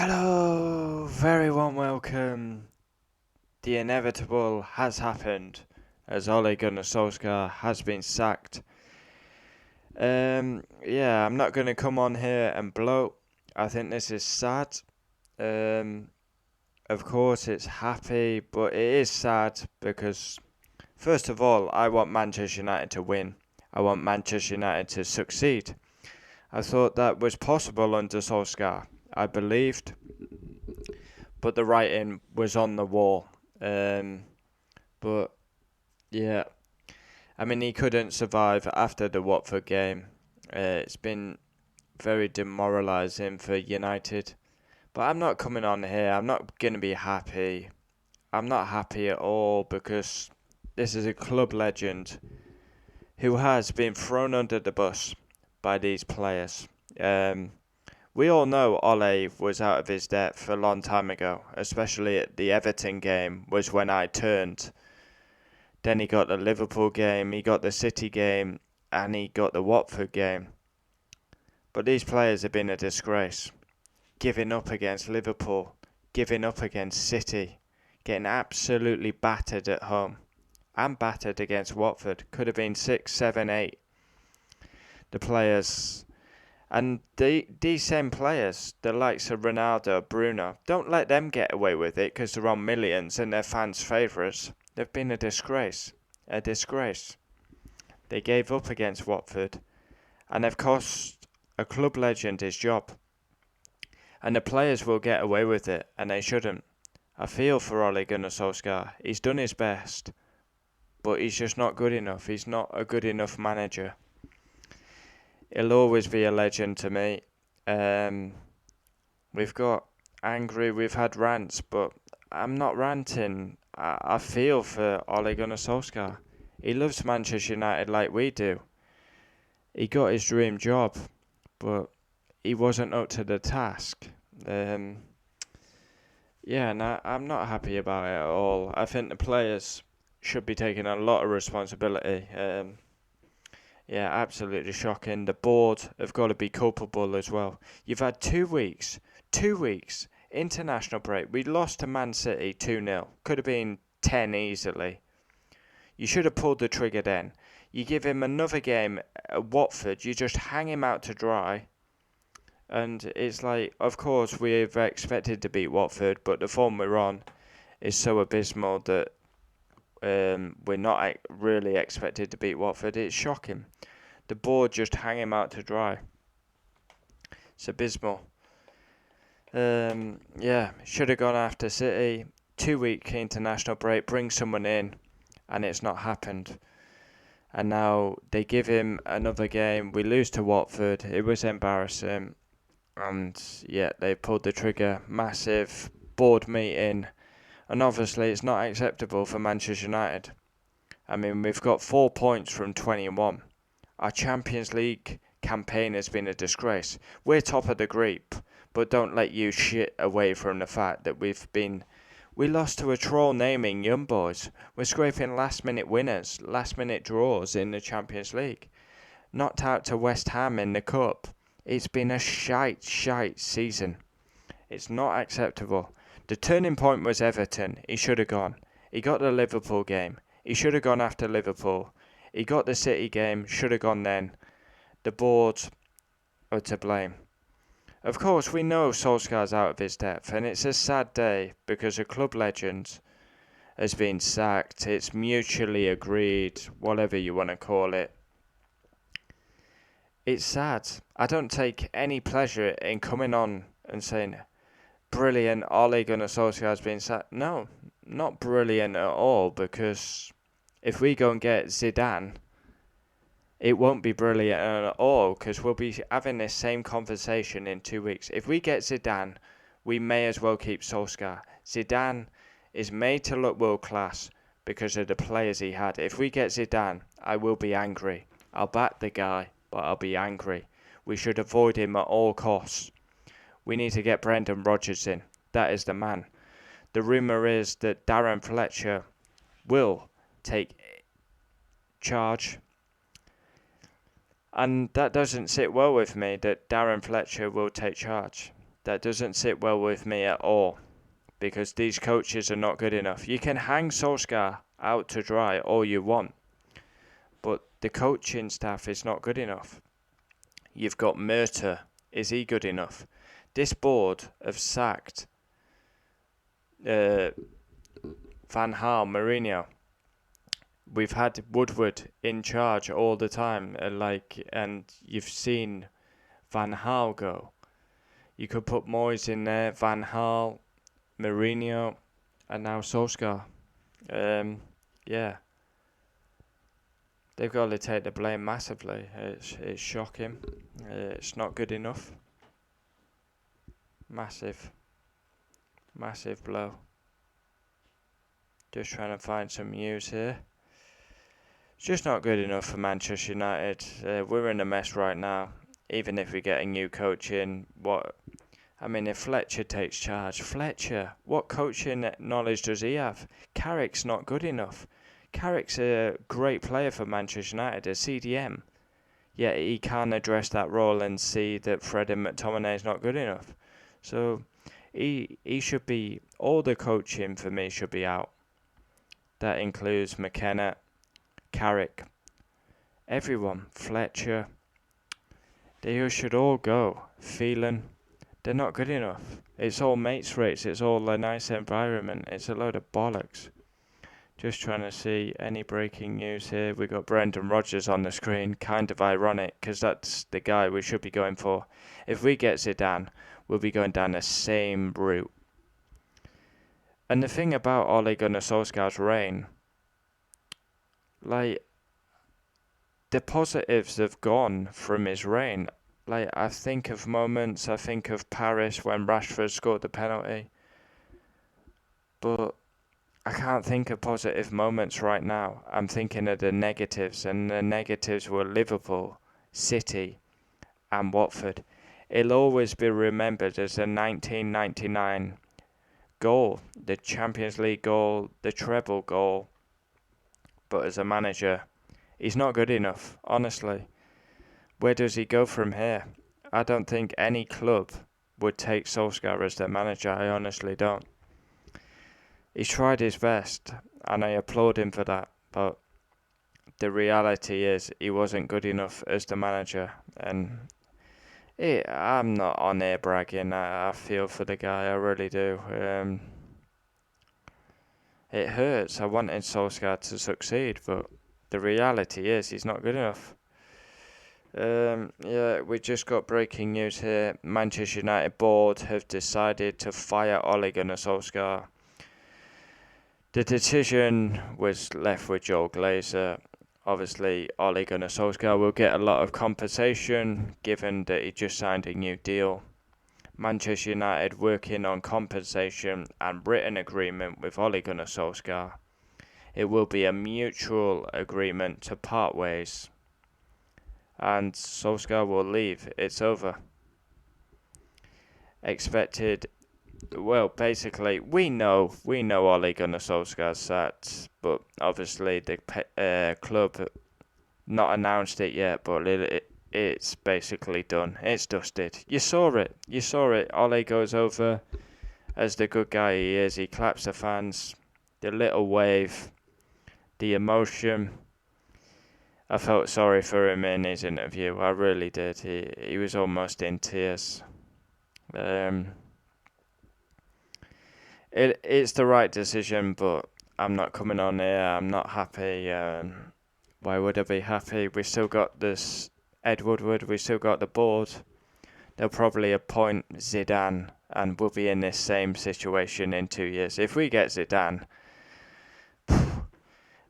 Hello, very warm welcome. The inevitable has happened as Ole Gunnar Solskjaer has been sacked. I'm not going to come on here and blow. I think this is sad. Um, of course, it's happy, but it is sad because, first of all, I want Manchester United to win. I want Manchester United to succeed. I thought that was possible under Solskjaer. I believed, but the writing was on the wall. Um, but yeah, I mean, he couldn't survive after the Watford game. It's been very demoralising for United. But I'm not coming on here. I'm not going to be happy. I'm not happy at all because this is a club legend who has been thrown under the bus by these players. We all know Ole was out of his depth a long time ago, especially at the Everton game was when I turned. Then he got the Liverpool game, he got the City game, and he got the Watford game. But these players have been a disgrace. Giving up against Liverpool, giving up against City, getting absolutely battered at home, and battered against Watford. Could have been 6, 7, 8. The players, and these same players, the likes of Ronaldo, Bruno, don't let them get away with it because they're on millions and they're fans' favourites. They've been a disgrace. A disgrace. They gave up against Watford and they've cost a club legend his job. And the players will get away with it and they shouldn't. I feel for Ole Gunnar Solskjaer. He's done his best, but he's just not good enough. He's not a good enough manager. He'll always be a legend to me. We've got angry, we've had rants, but I'm not ranting. I feel for Ole Gunnar Solskjaer. He loves Manchester United like we do. He got his dream job, but he wasn't up to the task. And I'm not happy about it at all. I think the players should be taking a lot of responsibility. Absolutely shocking. The board have got to be culpable as well. You've had 2 weeks, international break. We lost to Man City 2-0. Could have been 10 easily. You should have pulled the trigger then. You give him another game at Watford, you just hang him out to dry. And it's like, of course, we've expected to beat Watford, but the form we're on is so abysmal that we're not really expected to beat Watford. It's shocking. The board just hang him out to dry. It's abysmal. Should have gone after City. 2 week international break, bring someone in, and it's not happened. And now they give him another game. We lose to Watford. It was embarrassing. And they pulled the trigger. Massive board meeting. And obviously it's not acceptable for Manchester United. I mean, we've got 4 points from 21. Our Champions League campaign has been a disgrace. We're top of the group, but don't let you shit away from the fact that we lost to a troll naming Young Boys. We're scraping last minute winners, last minute draws in the Champions League. Knocked out to West Ham in the Cup. It's been a shite season. It's not acceptable. The turning point was Everton. He should have gone. He got the Liverpool game. He should have gone after Liverpool. He got the City game. Should have gone then. The board are to blame. Of course, we know Solskjaer's out of his depth, and it's a sad day because a club legend has been sacked. It's mutually agreed, whatever you want to call it. It's sad. I don't take any pleasure in coming on and saying, brilliant, Ole Gunnar Solskjaer has been sacked. No, not brilliant at all, because if we go and get Zidane, it won't be brilliant at all because we'll be having this same conversation in 2 weeks. If we get Zidane, we may as well keep Solskjaer. Zidane is made to look world class because of the players he had. If we get Zidane, I will be angry. I'll back the guy, but I'll be angry. We should avoid him at all costs. We need to get Brendan Rodgers in. That is the man. The rumour is that Darren Fletcher will take charge. And that doesn't sit well with me, that Darren Fletcher will take charge. That doesn't sit well with me at all, because these coaches are not good enough. You can hang Solskjaer out to dry all you want, but the coaching staff is not good enough. You've got Murta. Is he good enough? This board have sacked Van Gaal, Mourinho. We've had Woodward in charge all the time, and you've seen Van Gaal go. You could put Moyes in there, Van Gaal, Mourinho, and now Solskjaer. Yeah, they've got to take the blame massively. It's shocking. It's not good enough. Massive blow. Just trying to find some news here. It's just not good enough for Manchester United. We're in a mess right now. Even if we get a new coach in, if Fletcher takes charge, what coaching knowledge does he have? Carrick's not good enough. Carrick's a great player for Manchester United, a CDM. Yet he can't address that role and see that Fred and McTominay is not good enough. So he should be, all the coaching for me should be out. That includes McKenna, Carrick, everyone, Fletcher. They should all go. Phelan, they're not good enough. It's all mates rates, it's all a nice environment. It's a load of bollocks. Just trying to see any breaking news here. We got Brendan Rodgers on the screen. Kind of ironic, because that's the guy we should be going for. If we get Zidane, we'll be going down the same route. And the thing about Ole Gunnar Solskjaer's reign, the positives have gone from his reign. I think of moments, I think of Paris when Rashford scored the penalty. But I can't think of positive moments right now. I'm thinking of the negatives, and the negatives were Liverpool, City, and Watford. It'll always be remembered as the 1999 goal, the Champions League goal, the treble goal. But as a manager, he's not good enough, honestly. Where does he go from here? I don't think any club would take Solskjaer as their manager. I honestly don't. He's tried his best, and I applaud him for that. But the reality is, he wasn't good enough as the manager. And I'm not on here bragging. I feel for the guy. I really do. It hurts. I wanted Solskjaer to succeed, but the reality is, he's not good enough. We just got breaking news here. Manchester United board have decided to fire Ole Gunnar Solskjaer. The decision was left with Joel Glazer. Obviously, Ole Gunnar Solskjaer will get a lot of compensation, given that he just signed a new deal. Manchester United working on compensation and written agreement with Ole Gunnar Solskjaer. It will be a mutual agreement to part ways. And Solskjaer will leave. It's over. Basically, we know Ole Gunnar Solskjaer's sacked, but obviously the club not announced it yet, but it's basically done. It's dusted. You saw it. Ole goes over as the good guy he is. He claps the fans, the little wave, the emotion. I felt sorry for him in his interview. I really did. He was almost in tears. It's the right decision, but I'm not coming on here. I'm not happy. Why would I be happy? We still got this Ed Woodward. We still got the board. They'll probably appoint Zidane, and we'll be in this same situation in 2 years. If we get Zidane,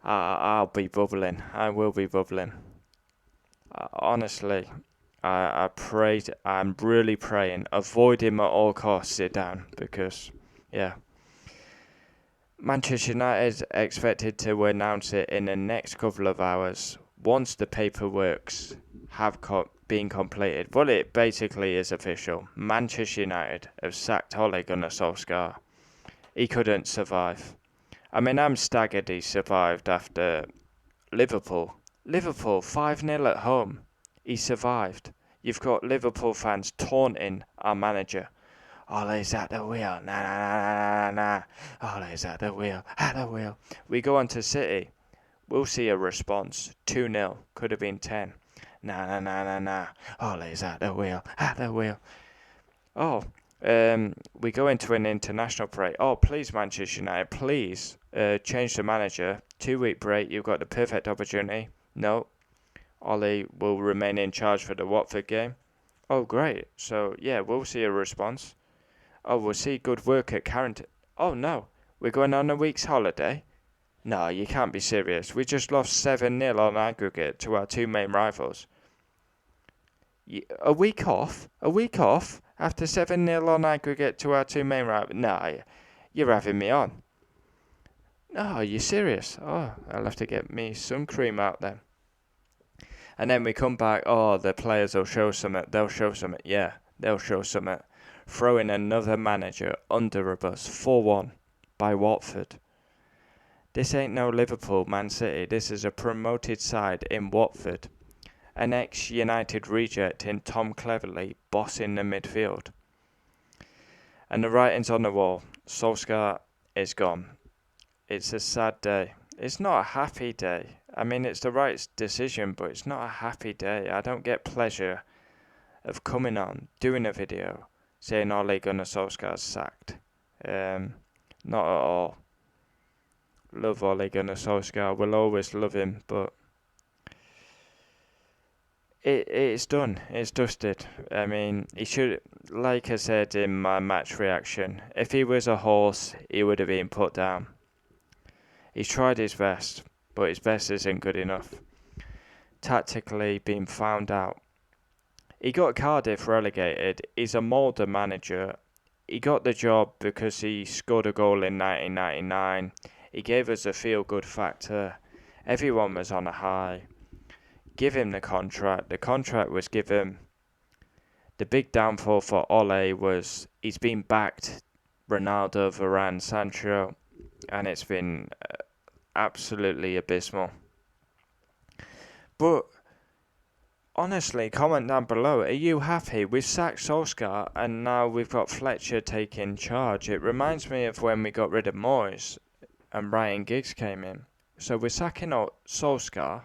I'll be bubbling. I will be bubbling. Honestly, I'm really praying. Avoid him at all costs, Zidane, because, yeah. Manchester United expected to announce it in the next couple of hours once the paperworks have been completed. But it basically is official. Manchester United have sacked Ole Gunnar Solskjaer. He couldn't survive. I'm staggered he survived after Liverpool. Liverpool 5-0 at home. He survived. You've got Liverpool fans taunting our manager. Ole's at the wheel. Nah, nah, nah, nah, nah, nah. Ole's at the wheel. At the wheel. We go on to City. We'll see a response. 2-0. Could have been 10. Nah, nah, nah, nah, nah. Ole's at the wheel. At the wheel. Oh, we go into an international break. Oh, please, Manchester United, please change the manager. 2-week break. You've got the perfect opportunity. No. Ole will remain in charge for the Watford game. Oh, great. So, yeah, we'll see a response. Oh, we'll see good work at Carrington. Oh, no. We're going on a week's holiday? No, you can't be serious. We just lost 7-0 on aggregate to our two main rivals. A week off? A week off? After 7-0 on aggregate to our two main rivals? No, you're having me on. No, are you serious? Oh, I'll have to get me sun cream out then. And then we come back, oh, the players will show something. They'll show something. Yeah, they'll show something. Throwing another manager under a bus. 4-1 by Watford. This ain't no Liverpool, Man City. This is a promoted side in Watford. An ex-United reject in Tom Cleverley bossing the midfield. And the writing's on the wall. Solskjaer is gone. It's a sad day. It's not a happy day. I mean, it's the right decision, but it's not a happy day. I don't get pleasure of coming on, doing a video, saying Ole Gunnar Solskjaer's sacked. Not at all. Love Ole Gunnar Solskjaer. We'll always love him, but it's done. It's dusted. I mean, he should, like I said in my match reaction, if he was a horse, he would have been put down. He's tried his best, but his best isn't good enough. Tactically being found out. He got Cardiff relegated. He's a Mulder manager. He got the job because he scored a goal in 1999. He gave us a feel-good factor. Everyone was on a high. Give him the contract. The contract was given. The big downfall for Ole was he's been backed Ronaldo, Varane, Sancho, and it's been absolutely abysmal. But honestly, comment down below. Are you happy? We've sacked Solskjaer and now we've got Fletcher taking charge. It reminds me of when we got rid of Moyes and Ryan Giggs came in. So we're sacking out Solskjaer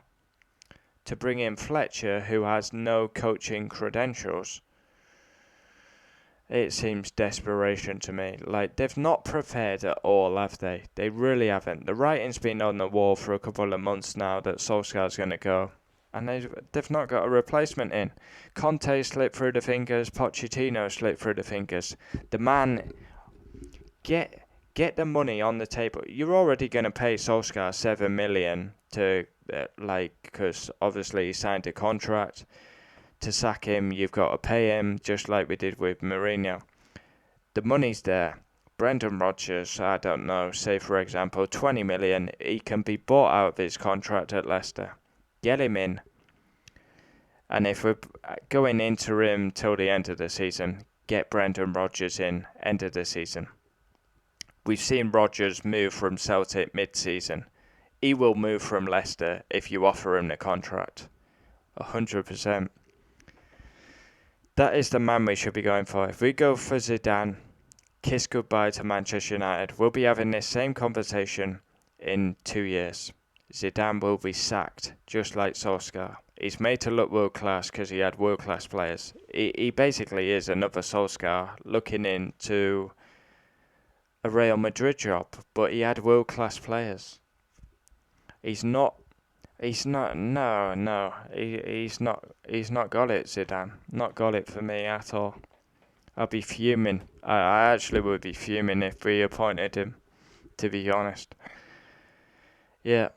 to bring in Fletcher, who has no coaching credentials. It seems desperation to me. Like, they've not prepared at all, have they? They really haven't. The writing's been on the wall for a couple of months now that Solskjaer's going to go. And they've not got a replacement in. Conte slipped through the fingers. Pochettino slipped through the fingers. The man, get the money on the table. You're already going to pay Solskjaer $7 million to, because obviously he signed a contract. To sack him, you've got to pay him, just like we did with Mourinho. The money's there. Brendan Rodgers, I don't know, say for example, 20 million, he can be bought out of his contract at Leicester. Get him in. And if we're going interim till the end of the season, get Brendan Rodgers in, end of the season. We've seen Rodgers move from Celtic mid-season. He will move from Leicester if you offer him the contract. 100%. That is the man we should be going for. If we go for Zidane, kiss goodbye to Manchester United, we'll be having this same conversation in 2 years. Zidane will be sacked, just like Solskjaer. He's made to look world-class because he had world-class players. He basically is another Solskjaer looking into a Real Madrid job, but he had world-class players. He's not got it, Zidane. Not got it for me at all. I'll be fuming. I actually would be fuming if we appointed him, to be honest. Yeah,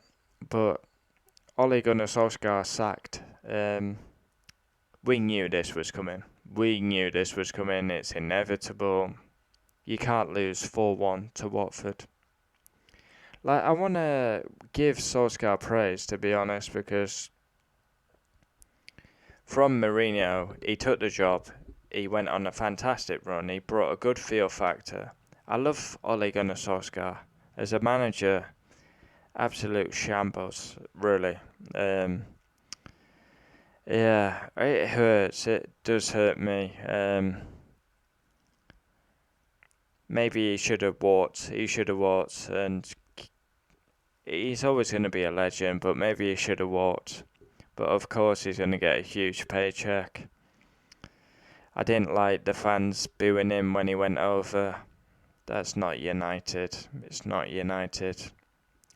but Ole Gunnar Solskjaer sacked. We knew this was coming. It's inevitable. You can't lose 4-1 to Watford. Like, I want to give Solskjaer praise, to be honest, because from Mourinho, he took the job. He went on a fantastic run. He brought a good feel factor. I love Ole Gunnar Solskjaer. As a manager, absolute shambles, really. Yeah, it hurts. It does hurt me. maybe he should have walked. And he's always going to be a legend, but maybe he should have walked. But of course, he's going to get a huge paycheck. I didn't like the fans booing him when he went over. That's not United. It's not United.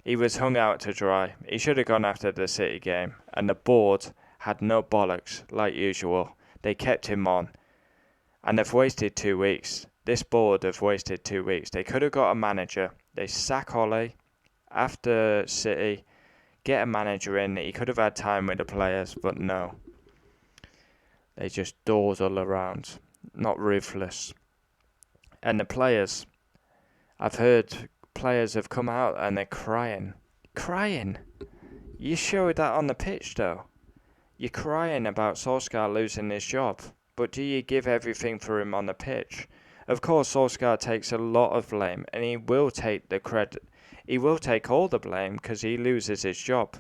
He was hung out to dry. He should have gone after the City game. And the board had no bollocks, like usual. They kept him on. And they've wasted 2 weeks. This board have wasted 2 weeks. They could have got a manager. They sack Ole after City. Get a manager in. He could have had time with the players, but no. They just doors all around. Not ruthless. And the players, I've heard players have come out and they're crying. Crying? You showed that on the pitch though. You're crying about Solskjaer losing his job, but do you give everything for him on the pitch? Of course, Solskjaer takes a lot of blame, and he will take the credit. He will take all the blame because he loses his job.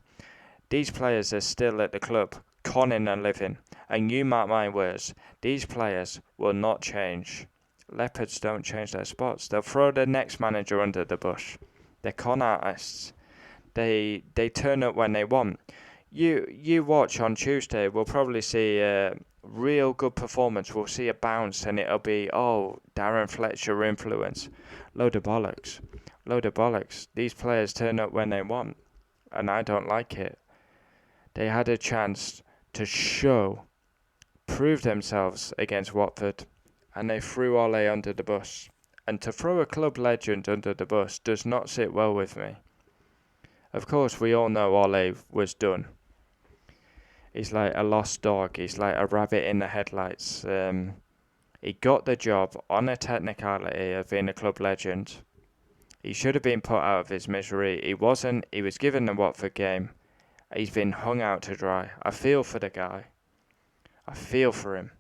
These players are still at the club, conning a living, and you mark my words, these players will not change. Leopards don't change their spots. They'll throw the next manager under the bus. They're con artists. They turn up when they want. You watch on Tuesday, we'll probably see a real good performance. We'll see a bounce and it'll be, oh, Darren Fletcher influence. Load of bollocks. Load of bollocks. These players turn up when they want. And I don't like it. They had a chance to prove themselves against Watford. And they threw Ole under the bus. And to throw a club legend under the bus does not sit well with me. Of course, we all know Ole was done. He's like a lost dog. He's like a rabbit in the headlights. He got the job on a technicality of being a club legend. He should have been put out of his misery. He wasn't. He was given the Watford game. He's been hung out to dry. I feel for the guy. I feel for him.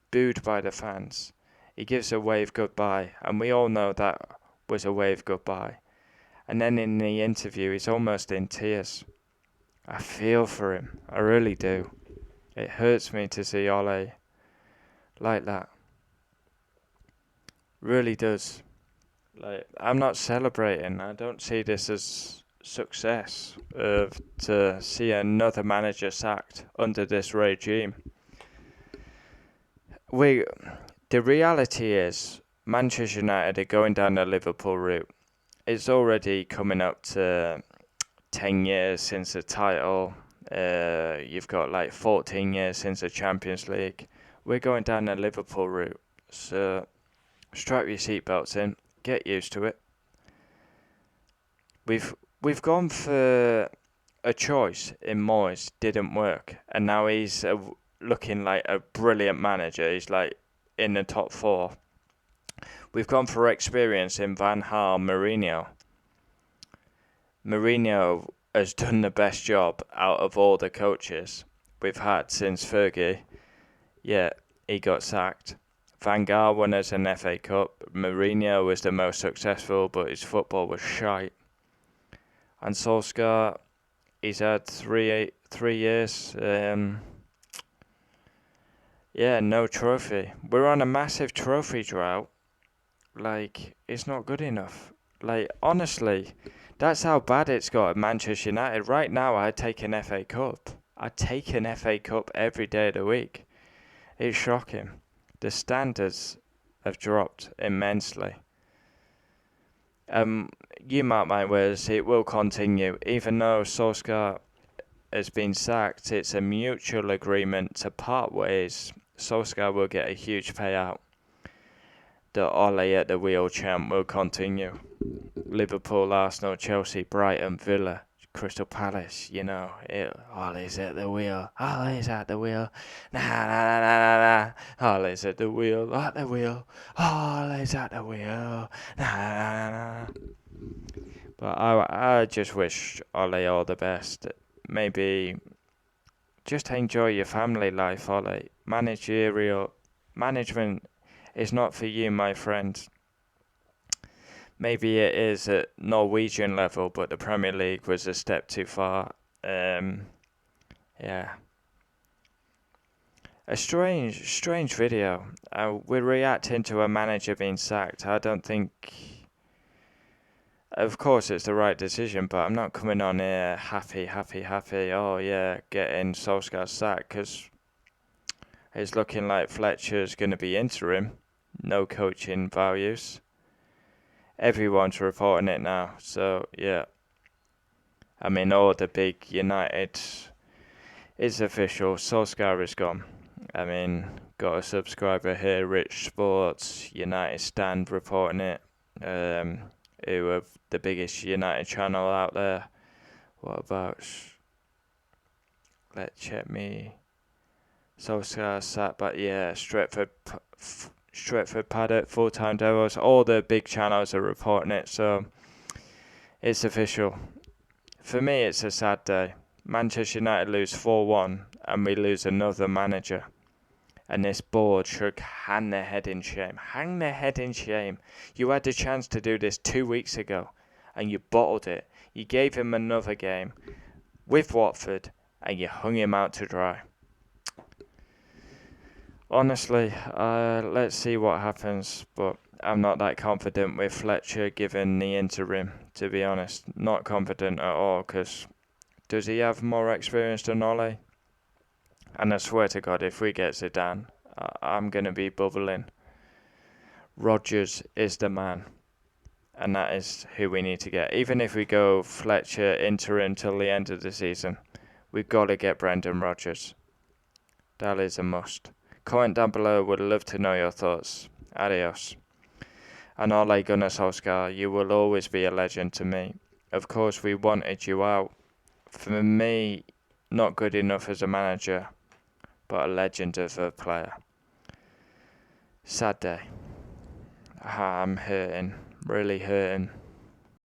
Booed by the fans. He gives a wave goodbye, and we all know that was a wave goodbye. And then in the interview, he's almost in tears. I feel for him. I really do. It hurts me to see Ole like that. Really does. Like, I'm not celebrating. I don't see this as success to see another manager sacked under this regime. The reality is, Manchester United are going down the Liverpool route. It's already coming up to 10 years since the title. You've got like 14 years since the Champions League. We're going down the Liverpool route. So strap your seatbelts in. Get used to it. We've gone for a choice in Moyes. Didn't work. And now he's looking like a brilliant manager. He's like in the top 4. We've gone for experience in Van Gaal, Mourinho. Mourinho has done the best job out of all the coaches we've had since Fergie. Yeah, he got sacked. Van Gaal won us an FA Cup. Mourinho was the most successful, but his football was shite. And Solskjaer, he's had three years. No trophy. We're on a massive trophy drought. Like, it's not good enough. Like, honestly, that's how bad it's got at Manchester United. Right now, I'd take an FA Cup. I'd take an FA Cup every day of the week. It's shocking. The standards have dropped immensely. You mark my words, it will continue. Even though Solskjaer has been sacked, it's a mutual agreement to part ways. Solskjaer will get a huge payout. The Ole at the wheel chant will continue. Liverpool, Arsenal, Chelsea, Brighton, Villa, Crystal Palace, Ole's at the wheel, Ole's at the wheel, Ole's at the wheel, Ole's at the wheel, But I just wish Ole all the best. Maybe just enjoy your family life, Ole. Management is not for you, my friend. Maybe it is at Norwegian level, but the Premier League was a step too far. A strange video. We're reacting to a manager being sacked. I don't think. Of course, it's the right decision, but I'm not coming on here happy. Oh yeah, getting Solskjaer sacked because it's looking like Fletcher's going to be interim. No coaching values. Everyone's reporting it now. So yeah, I mean all the big United. It's official. Solskjaer is gone. I mean, got a subscriber here, Rich Sports, United Stand reporting it. Who are the biggest United channel out there. What about? Let's check me. Solskjaer sat, but yeah, Stretford Paddock, full-time Devils. All the big channels are reporting it, so it's official. For me, it's a sad day. Manchester United lose 4-1, and we lose another manager. And this board should hang their head in shame. Hang their head in shame. You had the chance to do this 2 weeks ago, and you bottled it. You gave him another game with Watford, and you hung him out to dry. Honestly, let's see what happens, but I'm not that confident with Fletcher given the interim, to be honest. Not confident at all, because does he have more experience than Ole? And I swear to God, if we get Zidane, I'm going to be bubbling. Rodgers is the man. And that is who we need to get. Even if we go Fletcher interim till the end of the season, we've got to get Brendan Rodgers. That is a must. Comment down below. Would love to know your thoughts. Adios. And Ole Gunnar Solskjaer, you will always be a legend to me. Of course, we wanted you out. For me, not good enough as a manager, but a legend of a player. Sad day. I'm hurting, really hurting.